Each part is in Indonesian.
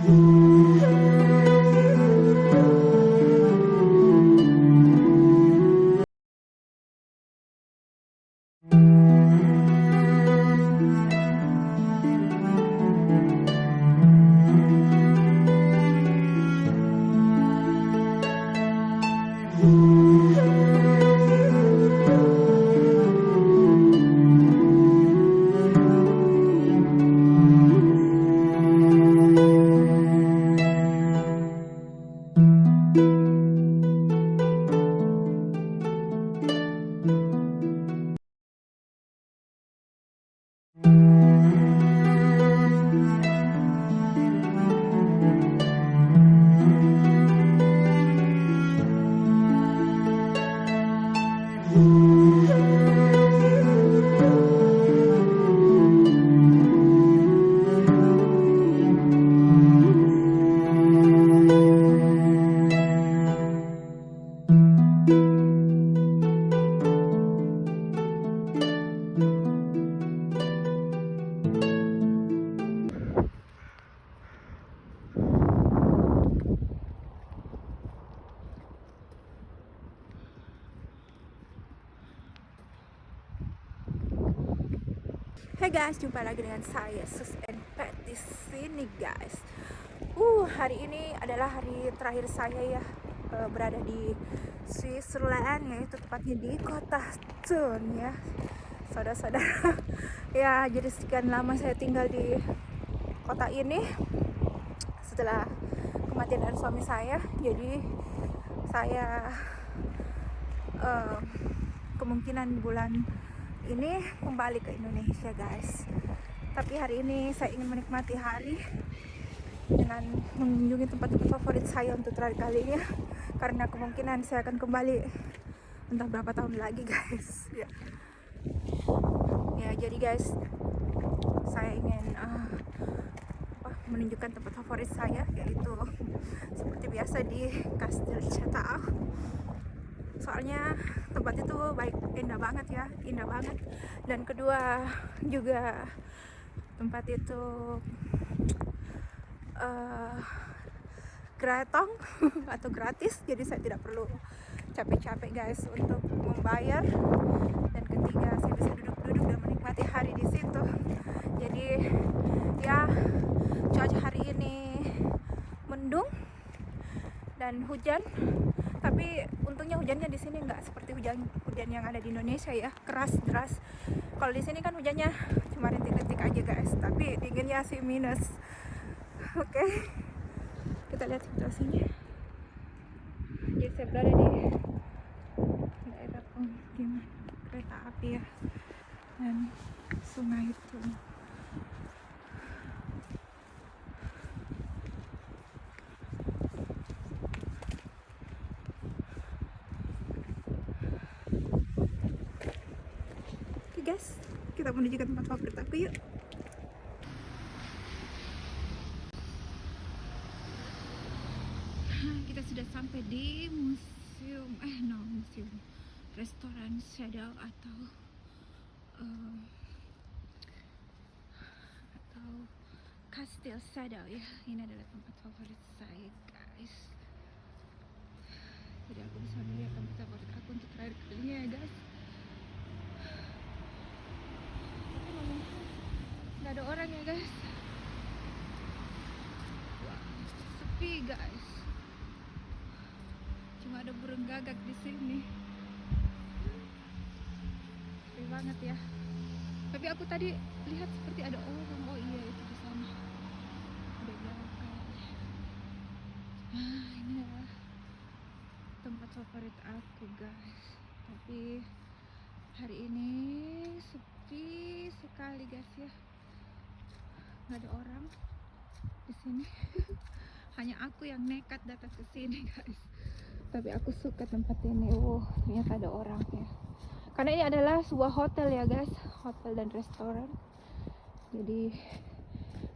Hai guys, jumpa lagi dengan saya Sus and Pet di sini guys. Hari ini adalah hari terakhir saya ya berada di Switzerland, yaitu tepatnya di kota Thun ya, saudara-saudara. Ya, jadi sekian lama saya tinggal di kota ini setelah kematian dari suami saya. Jadi saya kemungkinan bulan ini kembali ke Indonesia guys. Tapi hari ini saya ingin menikmati hari dengan mengunjungi tempat-tempat favorit saya untuk terakhir kalinya, karena kemungkinan saya akan kembali entah berapa tahun lagi guys ya. Jadi guys, saya ingin menunjukkan tempat favorit saya, yaitu seperti biasa di Kastil Chatau. Soalnya tempat itu indah banget ya, indah banget. Dan kedua juga tempat itu gratong atau gratis, jadi saya tidak perlu capek-capek guys untuk membayar. Dan ketiga, saya bisa duduk-duduk dan menikmati hari di situ. Jadi ya, cuaca hari ini mendung dan hujan, tapi untungnya hujannya di sini nggak seperti hujan yang ada di Indonesia ya, keras deras. Kalau di sini kan hujannya cuma rintik-rintik aja guys, tapi dinginnya sih minus. Oke, kita lihat situasinya. Jadi saya berada di daerah pemukiman kereta api ya, dan sungai itu. Oke guys, kita menuju ke tempat favorit aku yuk. Kita sudah sampai di restoran Shadow atau Kastil Shadow ya. Ini adalah tempat favorit saya guys. Jadi aku bisa melihat tempat favorit aku untuk terakhir kalinya ya guys. Nggak ada orang ya guys. Wow, sepi guys. Cuma ada burung gagak di sini. Sepi banget ya. Tapi aku tadi lihat seperti ada orang. Oh iya, itu di sana. Ada belakang. Ini adalah tempat favorit aku guys. Tapi hari ini sepi sekali guys ya. Nggak ada orang di sini. Hanya aku yang nekat datang ke sini guys. Tapi aku suka tempat ini. Ternyata ada orang ya. Karena ini adalah sebuah hotel ya guys, hotel dan restoran. Jadi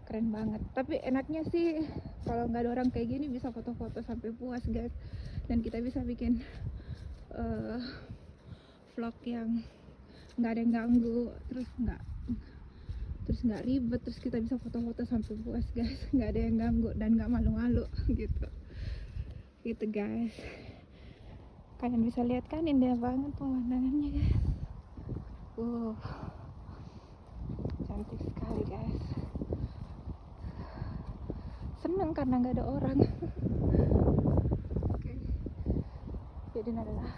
keren banget. Tapi enaknya sih kalau nggak ada orang kayak gini, bisa foto-foto sampai puas guys. Dan kita bisa bikin vlog yang nggak ada yang ganggu, terus nggak ribet, terus kita bisa foto-foto sampai puas guys, nggak ada yang ganggu dan nggak malu-malu gitu guys. Kalian bisa lihat kan, indah banget pemandangannya guys. Cantik sekali guys. Seneng karena nggak ada orang. Oke. Jadi ini adalah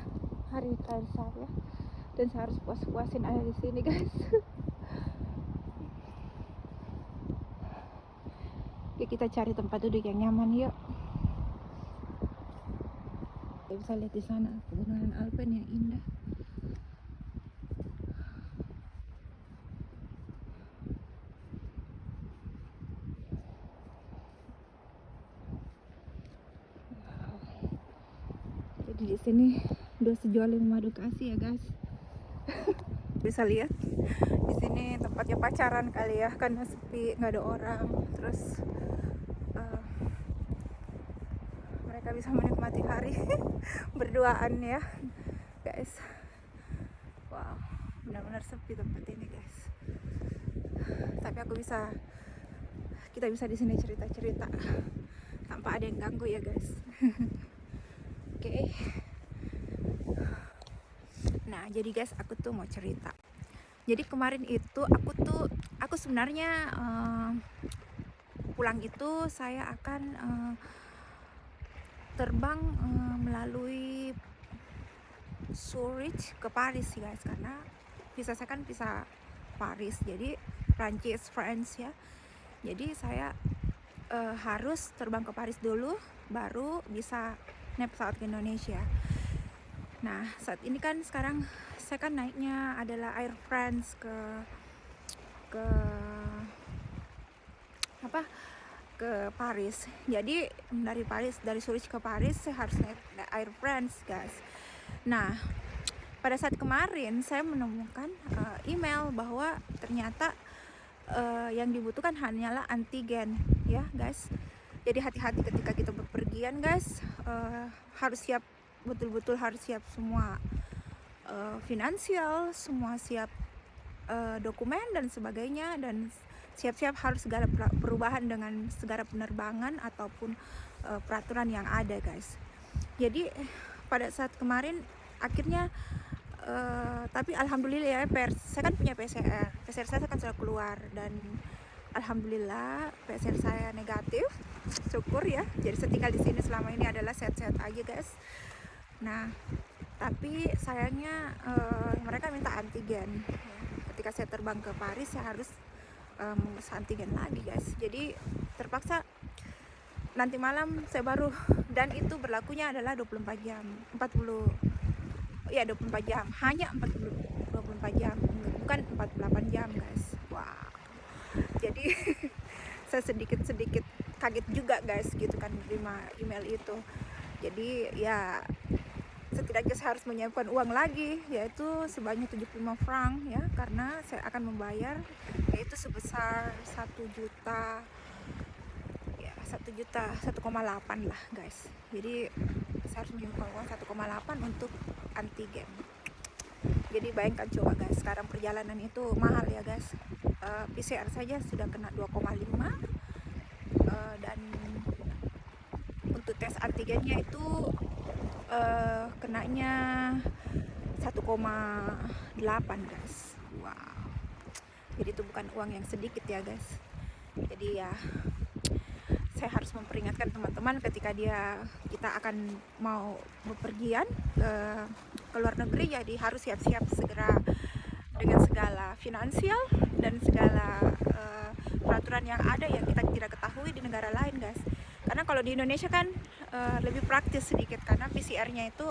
hari terakhir saya dan saya harus puas-puasin ada di sini guys. Oke, kita cari tempat duduk yang nyaman yuk. Kita bisa lihat di sana pegunungan Alpen yang indah. Jadi di sini udah sejoli memadu kasih ya guys. Bisa lihat di sini tempatnya pacaran kali ya, karena sepi, nggak ada orang. Terus mereka bisa menikmati hari berduaan ya guys. Wow, benar-benar sepi tempat ini guys. Tapi kita bisa di sini cerita-cerita tanpa ada yang ganggu ya guys. Oke. Nah, jadi guys, aku tuh mau cerita. Jadi kemarin itu aku sebenarnya pulang itu saya akan terbang melalui Zurich ke Paris guys, karena visa saya kan visa Paris, jadi Prancis, France ya. Jadi saya harus terbang ke Paris dulu, baru bisa naik pesawat ke Indonesia. Nah, saat ini kan sekarang saya kan naiknya adalah Air France ke Paris. Jadi dari Zurich ke Paris saya harus naik Air France guys. Nah, pada saat kemarin saya menemukan email bahwa ternyata yang dibutuhkan hanyalah antigen ya guys. Jadi hati-hati ketika kita bepergian guys, harus siap, betul-betul harus siap semua finansial, semua siap dokumen dan sebagainya, dan siap-siap harus segala perubahan dengan segala penerbangan ataupun peraturan yang ada guys. Jadi pada saat kemarin akhirnya tapi alhamdulillah ya, saya kan punya PCR saya kan sudah keluar dan alhamdulillah PCR saya negatif, syukur ya. Jadi saya tinggal di sini selama ini adalah sehat-sehat aja guys. Nah, tapi sayangnya mereka minta antigen. Ketika saya terbang ke Paris saya harus antigen lagi guys. Jadi terpaksa nanti malam saya baru, dan itu berlakunya adalah 24 jam, 24 jam, hanya 24 jam, bukan 48 jam guys. Wow. Jadi saya sedikit kaget juga guys gitu kan menerima email itu. Jadi ya setidaknya saya harus menyiapkan uang lagi, yaitu sebanyak 75 franc ya, karena saya akan membayar yaitu sebesar 1 juta ya, 1,8 lah guys. Jadi saya harus menyiapkan uang 1,8 untuk antigen. Jadi bayangkan coba guys, sekarang perjalanan itu mahal ya guys. PCR saja sudah kena 2,5 dan untuk tes antigennya itu kenanya 1,8 guys. Wow. Jadi itu bukan uang yang sedikit ya guys. Jadi ya saya harus memperingatkan teman-teman ketika kita akan mau bepergian ke luar negeri, jadi harus siap-siap segera dengan segala finansial dan segala peraturan yang ada yang kita tidak ketahui di negara lain guys. Karena kalau di Indonesia kan lebih praktis sedikit, karena PCR-nya itu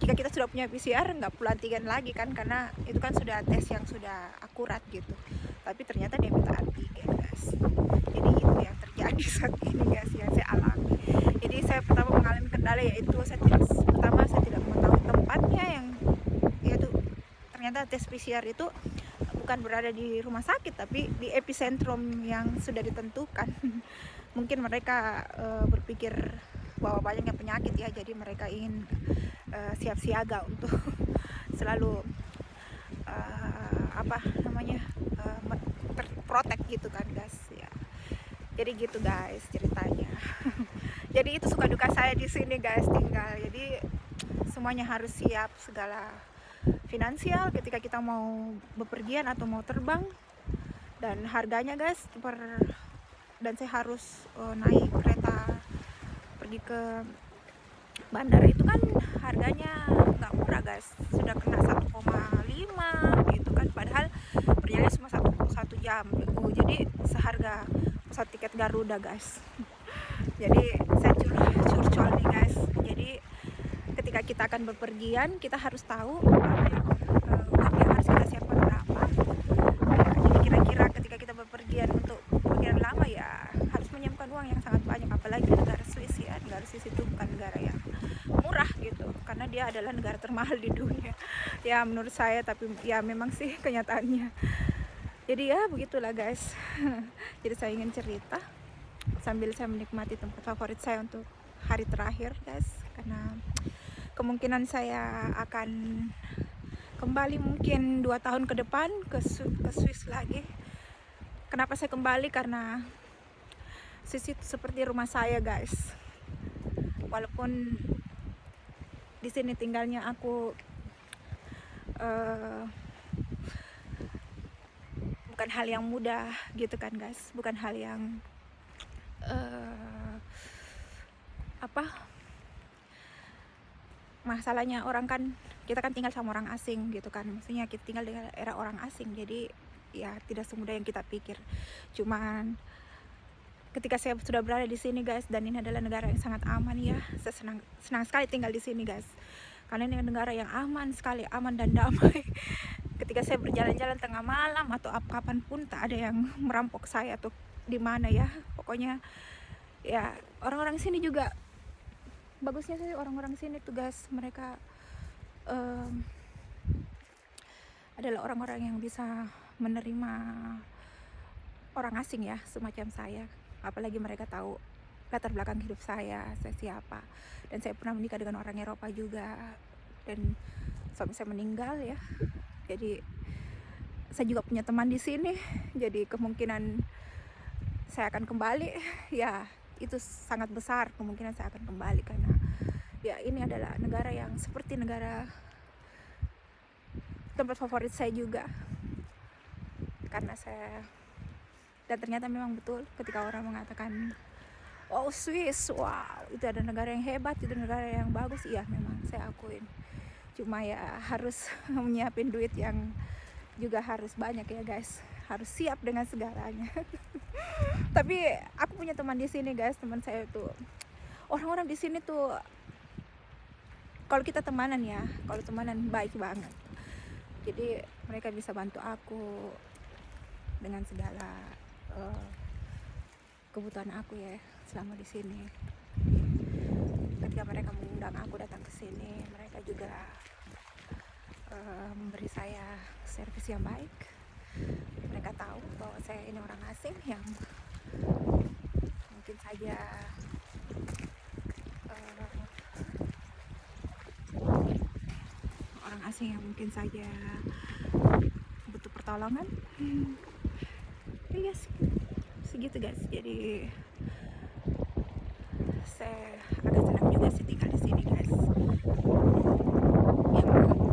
jika kita sudah punya PCR nggak perlu antigen lagi kan, karena itu kan sudah tes yang sudah akurat gitu. Tapi ternyata dia minta antigen guys. Jadi itu yang terjadi saat ini guys, yang saya alami. Jadi saya pertama mengalami kendala yaitu saya tidak mengetahui tempatnya, yang yaitu ternyata tes PCR itu bukan berada di rumah sakit tapi di epicentrum yang sudah ditentukan. Mungkin mereka berpikir bahwa banyaknya penyakit ya, jadi mereka ingin siap siaga untuk selalu apa namanya, terprotek gitu kan guys ya. Jadi gitu guys ceritanya. Jadi itu suka duka saya di sini guys tinggal. Jadi semuanya harus siap, segala finansial ketika kita mau bepergian atau mau terbang, dan harganya guys dan saya harus naik kereta pergi ke bandara itu kan harganya nggak murah guys, sudah kena 1,5 gitu kan, padahal perjalanan cuma satu jam. Jadi seharga pesawat tiket Garuda guys. Jadi saya curcol nih guys. Jadi ketika kita akan bepergian, kita harus tahu apa yang harus kita siapkan berapa. Jadi kira-kira ketika kita bepergian untuk pergian lama ya harus menyiapkan uang yang sangat banyak, apalagi di negara Swiss ya. Negara Swiss itu bukan negara yang murah gitu, karena dia adalah negara termahal di dunia ya menurut saya, tapi ya memang sih kenyataannya. Jadi ya begitulah guys. Jadi saya ingin cerita sambil saya menikmati tempat favorit saya untuk hari terakhir guys, karena kemungkinan saya akan kembali mungkin 2 tahun ke depan ke Swiss lagi. Kenapa saya kembali? Karena Swiss itu seperti rumah saya guys. Walaupun di sini tinggalnya aku bukan hal yang mudah gitu kan guys, bukan hal yang masalahnya orang kan, kita kan tinggal sama orang asing gitu kan, maksudnya kita tinggal dengan era orang asing, jadi ya tidak semudah yang kita pikir. Cuman ketika saya sudah berada di sini guys, dan ini adalah negara yang sangat aman ya, saya senang sekali tinggal di sini guys, karena ini negara yang aman sekali, aman dan damai. Ketika saya berjalan-jalan tengah malam atau kapanpun, tak ada yang merampok saya atau di mana ya, pokoknya ya orang-orang sini juga bagusnya sih, orang-orang sini tuh guys, mereka adalah orang-orang yang bisa menerima orang asing ya, semacam saya. Apalagi mereka tahu latar belakang hidup saya siapa, dan saya pernah menikah dengan orang Eropa juga, dan suami saya meninggal ya. Jadi saya juga punya teman di sini, jadi kemungkinan saya akan kembali ya itu sangat besar, kemungkinan saya akan kembali, karena ya ini adalah negara yang seperti negara tempat favorit saya juga. Karena saya, dan ternyata memang betul ketika orang mengatakan oh Swiss, wow itu ada negara yang hebat, itu negara yang bagus, iya memang saya akuin. Cuma ya harus menyiapin duit yang juga harus banyak ya guys, harus siap dengan segalanya. Tapi aku punya teman di sini guys, teman saya tuh, orang-orang di sini tuh kalau kita temanan ya, kalau temanan baik banget. Jadi mereka bisa bantu aku dengan segala kebutuhan aku ya selama di sini. Ketika mereka mengundang aku datang ke sini, mereka juga memberi saya servis yang baik. Mereka tahu bahwa saya ini orang asing yang mungkin saja orang asing yang mungkin saja butuh pertolongan. Iya segitu guys. Jadi saya agak senang juga sih tinggal di sini guys. Yang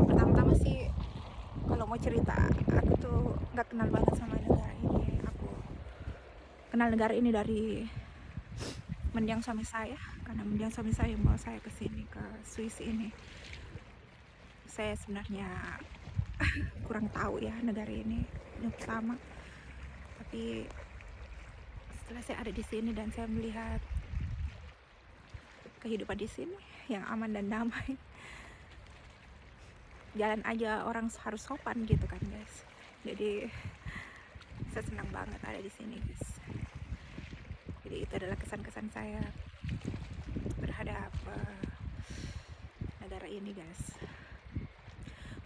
pertama-tama sih kalau mau cerita, aku tuh nggak kenal banget sama negara ini. Aku kenal negara ini dari mendiang suami saya, karena mendiang suami saya yang bawa saya ke sini, ke Swiss ini. Saya sebenarnya kurang tahu ya negara ini pertama, tapi setelah saya ada di sini dan saya melihat kehidupan di sini yang aman dan damai, jalan aja orang harus sopan gitu kan guys. Jadi saya senang banget ada di sini guys. Jadi itu adalah kesan-kesan saya terhadap negara ini guys.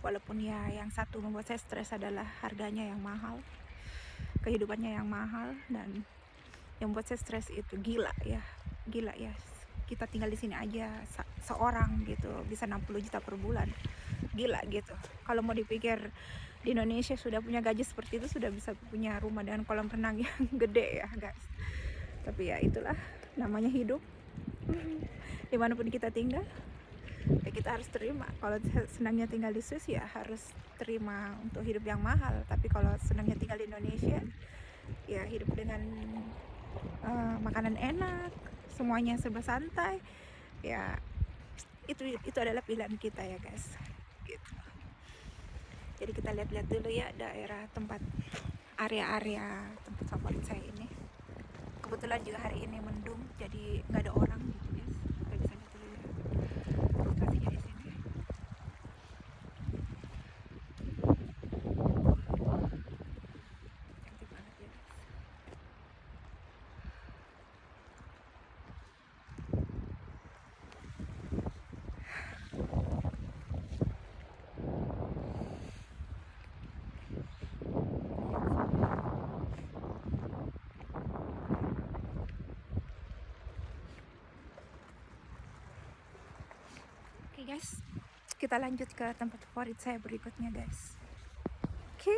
Walaupun ya yang satu membuat saya stres adalah harganya yang mahal, kehidupannya yang mahal, dan yang membuat saya stres itu gila ya. Kita tinggal di sini aja seorang gitu bisa 60 juta per bulan, gila gitu. Kalau mau dipikir di Indonesia sudah punya gaji seperti itu, sudah bisa punya rumah dengan kolam renang yang gede ya guys. Tapi ya itulah namanya hidup. Dimanapun kita tinggal ya kita harus terima. Kalau senangnya tinggal di Swiss ya harus terima untuk hidup yang mahal. Tapi kalau senangnya tinggal di Indonesia ya hidup dengan makanan enak, semuanya serba santai, ya itu adalah pilihan kita ya guys gitu. Jadi kita lihat-lihat dulu ya daerah tempat area-area tempat favorit saya ini. Kebetulan juga hari ini mendung, jadi nggak ada orang gitu guys. Kita bisa lihat dulu ya lokasinya di sini. Cantik banget ya guys. Oke guys, kita lanjut ke tempat favorit saya berikutnya guys. Oke.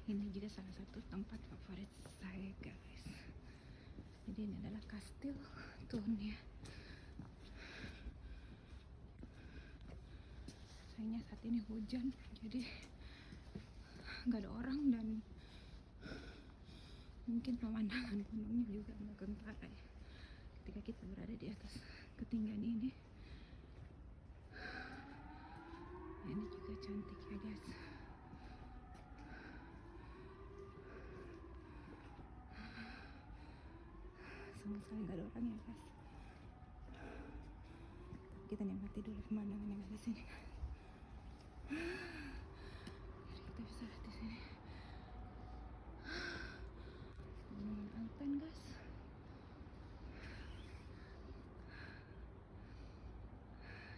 Ini juga salah satu tempat favorit saya guys. Jadi ini adalah kastil Thurn. Sayangnya saat ini hujan, jadi nggak ada orang dan mungkin pemandangan gunungnya juga nggak kentara ya. Ketika kita berada di atas ketinggian ini, ini juga cantik ya guys. Sama sekali nggak ada orang ya guys. Kita nikmati dulu pemandangan yang ada di sini. Jadi kita bisa lihat di sini Gunung Alpen guys.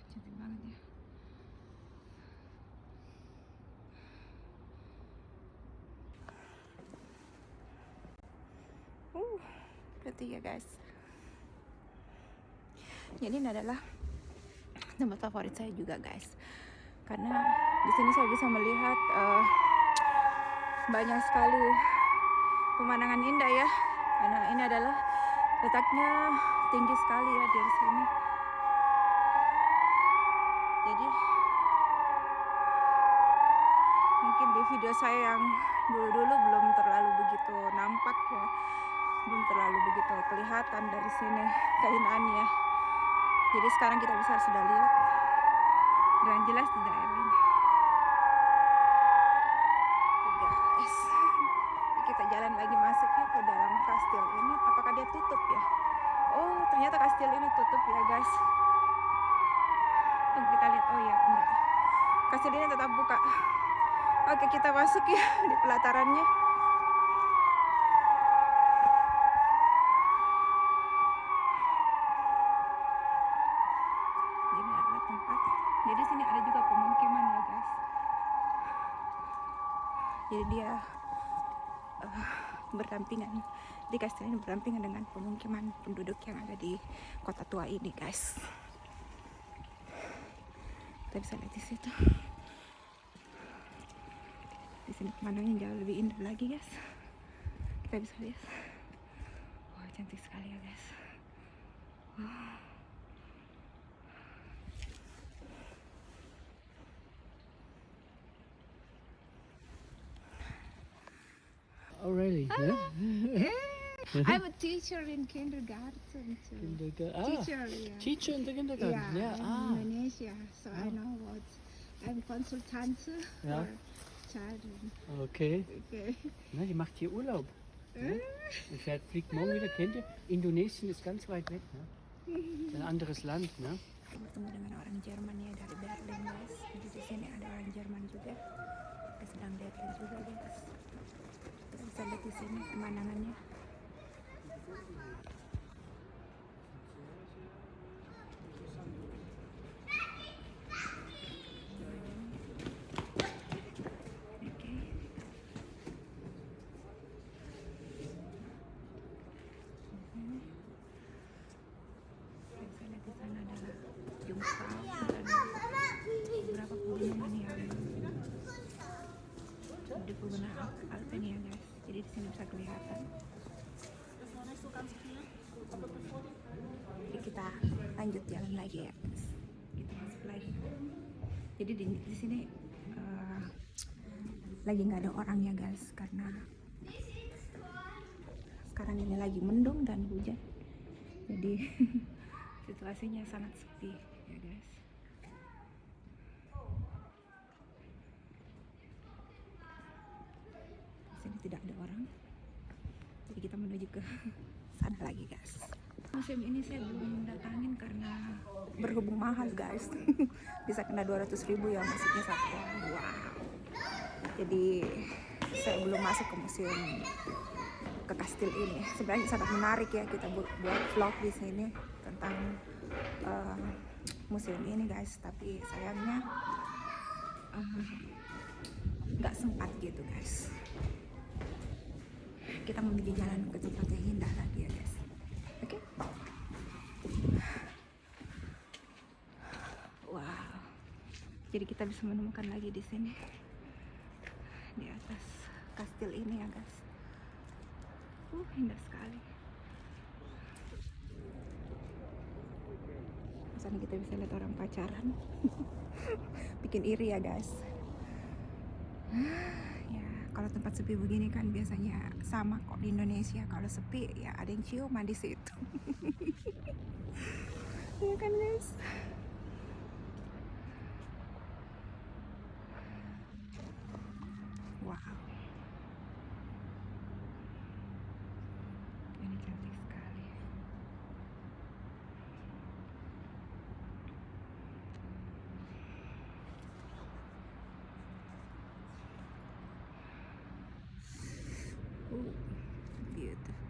Cantik banget ya. Berarti ya guys. Jadi ini adalah tempat favorit saya juga guys. Karena di sini saya bisa melihat banyak sekali pemandangan indah ya. Karena ini adalah letaknya tinggi sekali ya di sini. Jadi mungkin di video saya yang dulu-dulu belum terlalu begitu nampak ya, belum terlalu begitu kelihatan dari sini keindahannya. Jadi sekarang kita bisa sudah lihat dengan jelas di daerah ini. Guys, kita jalan lagi masuk ya ke dalam kastil ini. Apakah dia tutup ya? Oh, ternyata kastil ini tutup ya guys. Tunggu kita lihat. Oh ya, enggak. Kastil ini tetap buka. Oke, kita masuk ya di pelatarannya. Ini adalah tempat. Jadi sini ada juga pemukiman ya guys. Jadi dia berdampingan di kastil ini, berdampingan dengan pemukiman penduduk yang ada di kota tua ini, guys. Kita bisa lihat di situ. Di sini pemandangannya jauh lebih indah lagi, guys. Kita bisa lihat. Wah, cantik sekali ya, guys. Wow. Oh, really? I'm a teacher in kindergarten too. Teacher, yeah. Teacher in the kindergarten? Yeah, Yeah. I'm in Indonesia, so I know what. I'm consultant Ja. for children. Okay. Okay. Na, die macht hier Urlaub. Ne? Und fliegt morgen wieder. Kennt ihr? Indonesien ist ganz weit weg. Ne? Ist ein anderes Land. Ne? Bertemu dengan orang Jerman ya dari Berlin, guys. Jadi di sini ada orang Jerman juga. Kita sedang Berlin juga, guys. Kita bisa lihat di sini pemandangannya. Di sana adalah Jungfrau dan beberapa pegunungan yang di pegunungan Alpen ya, guys. Jadi di sini bisa kelihatan. Jadi kita lanjut jalan lagi ya, guys. Kita masuk lagi. Jadi di sini lagi nggak ada orang ya, guys, karena sekarang ini lagi mendung dan hujan. Jadi situasinya sangat sepi ya, guys. Di sini tidak ada orang. Jadi kita menuju ke sana lagi, guys. Museum ini saya belum datangin karena berhubung mahal, guys. Bisa kena 200.000 ya masuknya satu. Wow. Jadi saya belum masuk ke museum, ke kastil ini. Sebenarnya sangat menarik ya kita buat vlog di sini tentang museum ini, guys. Tapi sayangnya nggak sempat gitu, guys. Kita menuju jalan ke tempat yang indah lagi ya, guys. Oke. Wow. Jadi kita bisa menemukan lagi di sini, di atas kastil ini ya, guys. Indah sekali. Misalnya kita bisa lihat orang pacaran. Bikin iri ya, guys. Ya, kalau tempat sepi begini kan biasanya sama kok di Indonesia. Kalau sepi ya ada yang ciuman di situ. Iya kan, guys? Wow. Ini cantik sekali. Beautiful.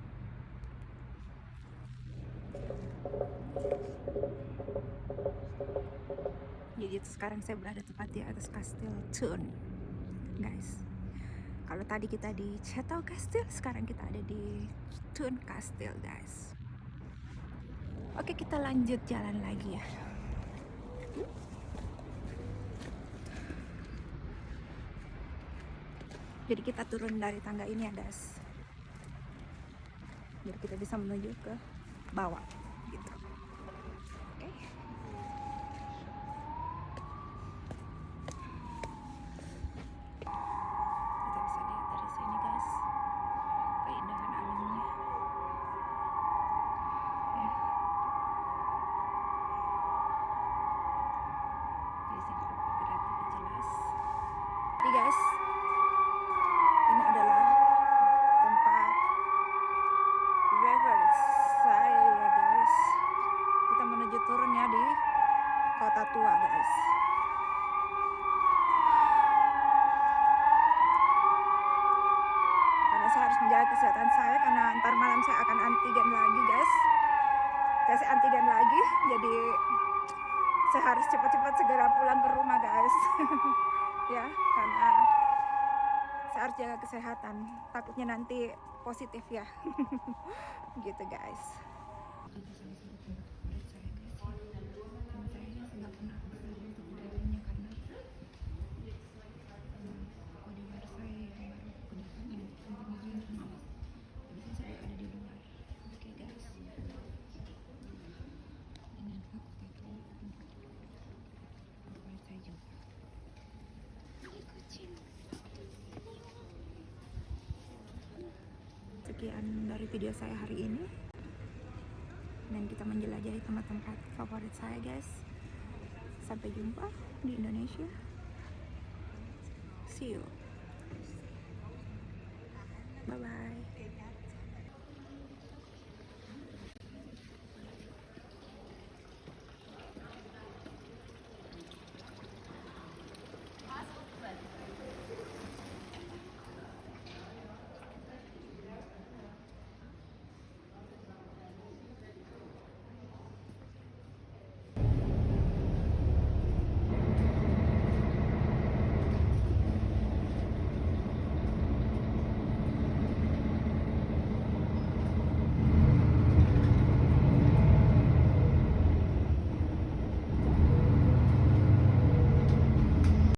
Jadi sekarang saya berada tepat di atas kastil Thun, guys. Kalau tadi kita di Chateau Castle, sekarang kita ada di Thun Castle, guys. Oke, kita lanjut jalan lagi ya. Jadi kita turun dari tangga ini ya, guys. Biar kita bisa menuju ke bawah gitu. Oke. Kita bisa lihat dari sini, guys, keindahan alamnya. Ya. Di sini terlihat lebih jelas. Jadi, guys, ini adalah tempat river saya ya, guys. Kita menuju turun ya di kota tua, guys. Karena saya harus menjaga kesehatan saya karena ntar malam saya akan antigen lagi, guys. Tes antigen lagi, jadi saya harus cepat-cepat segera pulang ke rumah, guys. Ya, karena saya harus jaga kesehatan. Takutnya nanti positif ya. Gitu guys. Ada salah satu produk favorit saya guys, dan saya nggak pernah beli untuk dalamnya karena kode Versailles yang baru kedatangan tentunya guys, bisa saya ada di luar. Oke guys, dengan aku tato favorit saya juga. Ini kucing. Sekian dari video saya hari ini, dan kita menjelajahi tempat-tempat favorit saya guys. Sampai jumpa di Indonesia. See you. Bye bye.